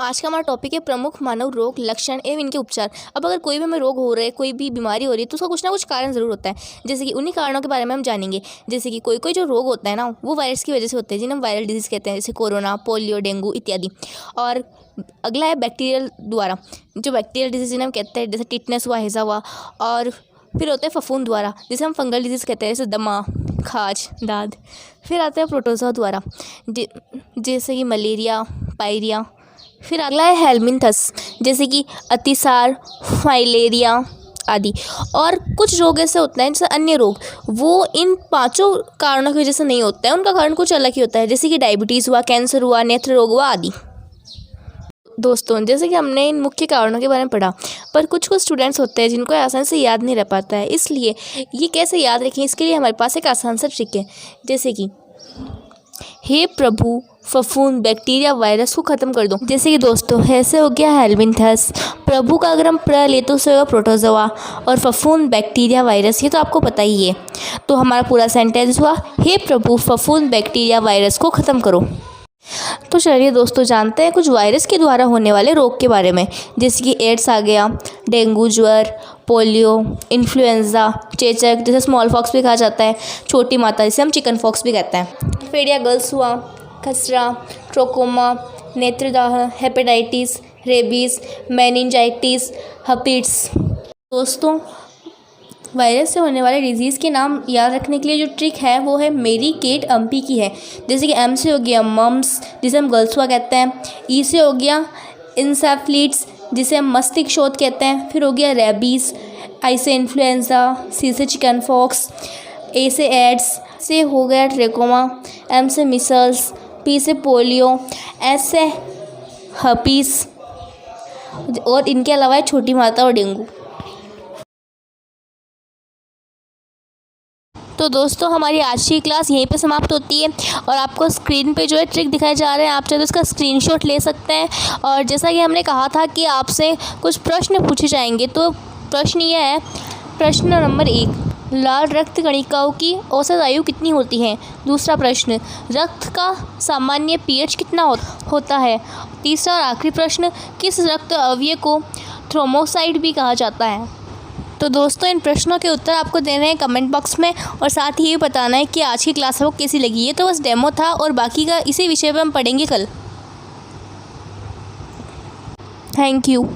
आज का हमारा टॉपिक है प्रमुख मानव रोग, लक्षण एवं इनके उपचार। अब अगर कोई भी हमें रोग हो रहा है, कोई भी बीमारी हो रही है, तो उसका कुछ ना कुछ कारण ज़रूर होता है। जैसे कि उन्हीं कारणों के बारे में हम जानेंगे। जैसे कि कोई कोई जो रोग होता है ना, वो वायरस की वजह से होते हैं, जिन्हें हम वायरल डिजीज़ कहते हैं, जैसे कोरोना, पोलियो, डेंगू इत्यादि। और अगला है बैक्टीरियल द्वारा, जो बैक्टीरियल डिजीज़ जिन्हें हम कहते हैं, जैसे टिटनेस हुआ, हैज़ा हुआ। और फिर होते हैं फफूंद द्वारा, जिसे हम फंगल डिजीज़ कहते हैं, जैसे दमा, खाज, दाद। फिर आते हैं प्रोटोजोआ द्वारा, जैसे कि मलेरिया, पायरिया। फिर अगला है हेलमिनथस, जैसे कि अतिसार, फाइलेरिया आदि। और कुछ रोग ऐसे होते हैं, जैसे अन्य रोग, वो इन पांचों कारणों की वजह से नहीं होता है, उनका कारण कुछ अलग ही होता है, जैसे कि डायबिटीज़ हुआ, कैंसर हुआ, नेत्र रोग हुआ आदि। दोस्तों, जैसे कि हमने इन मुख्य कारणों के बारे में पढ़ा, पर कुछ कुछ स्टूडेंट्स होते हैं जिनको आसानी से याद नहीं रह पाता है। इसलिए ये कैसे याद रखें, इसके लिए हमारे पास एक आसान सा ट्रिक है। जैसे कि हे प्रभु, फफूंद, बैक्टीरिया, वायरस को ख़त्म कर दो। जैसे कि दोस्तों, ऐसे हो गया हेलमिनथस। प्रभु का अगर हम प्र ले तो उससे होगा प्रोटोजोआ, और फफूंद, बैक्टीरिया, वायरस, ये तो आपको पता ही है। तो हमारा पूरा सेंटेंस हुआ, हे प्रभु, फफूंद, बैक्टीरिया, वायरस को ख़त्म करो। तो चलिए दोस्तों, जानते हैं कुछ वायरस के द्वारा होने वाले रोग के बारे में। जैसे कि एड्स आ गया, डेंगू, ज्वर, पोलियो, इन्फ्लुएंजा, चेचक, जैसे स्मॉल पॉक्स भी कहा जाता है, छोटी माता जिसे हम चिकन पॉक्स भी कहते हैं, फेडिया गर्ल्स हुआ, खसरा, ट्रोकोमा, नेत्रदाह, हेपेटाइटिस, रेबीज, मेनिंजाइटिस, हर्पिस। दोस्तों, वायरस से होने वाले डिजीज़ के नाम याद रखने के लिए जो ट्रिक है वो है मेरी केट अम्पी की है। जैसे कि एम से हो गया मम्स, जिसे हम गर्ल्स हुआ कहते हैं। ई से हो गया इंसेफ्लिट्स, जिसे हम मस्तिष्क शोथ कहते हैं। फिर हो गया रेबीज़, आई से इन्फ्लुएंजा, सी से चिकन पॉक्स, ए से एड्स, से हो गया ट्रेकोमा, एम से मिसल्स, पी से पोलियो, एस से हर्पीस, और इनके अलावा है छोटी माता और डेंगू। तो दोस्तों, हमारी आज की क्लास यहीं पे समाप्त होती है, और आपको स्क्रीन पे जो है ट्रिक दिखाए जा रहे हैं, आप चाहे तो इसका स्क्रीनशॉट ले सकते हैं। और जैसा कि हमने कहा था कि आपसे कुछ प्रश्न पूछे जाएंगे, तो प्रश्न ये है। प्रश्न नंबर 1, लाल रक्त कणिकाओं की औसत आयु कितनी होती है? दूसरा प्रश्न, रक्त का सामान्य pH कितना होता है? तीसरा और आखिरी प्रश्न, किस रक्त अवयव को थ्रोम्बोसाइट भी कहा जाता है? तो दोस्तों, इन प्रश्नों के उत्तर आपको देने हैं कमेंट बॉक्स में, और साथ ही ये बताना है कि आज की क्लास आपको कैसी लगी। ये तो बस डेमो था, और बाकी का इसी विषय पे हम पढ़ेंगे कल। Thank you.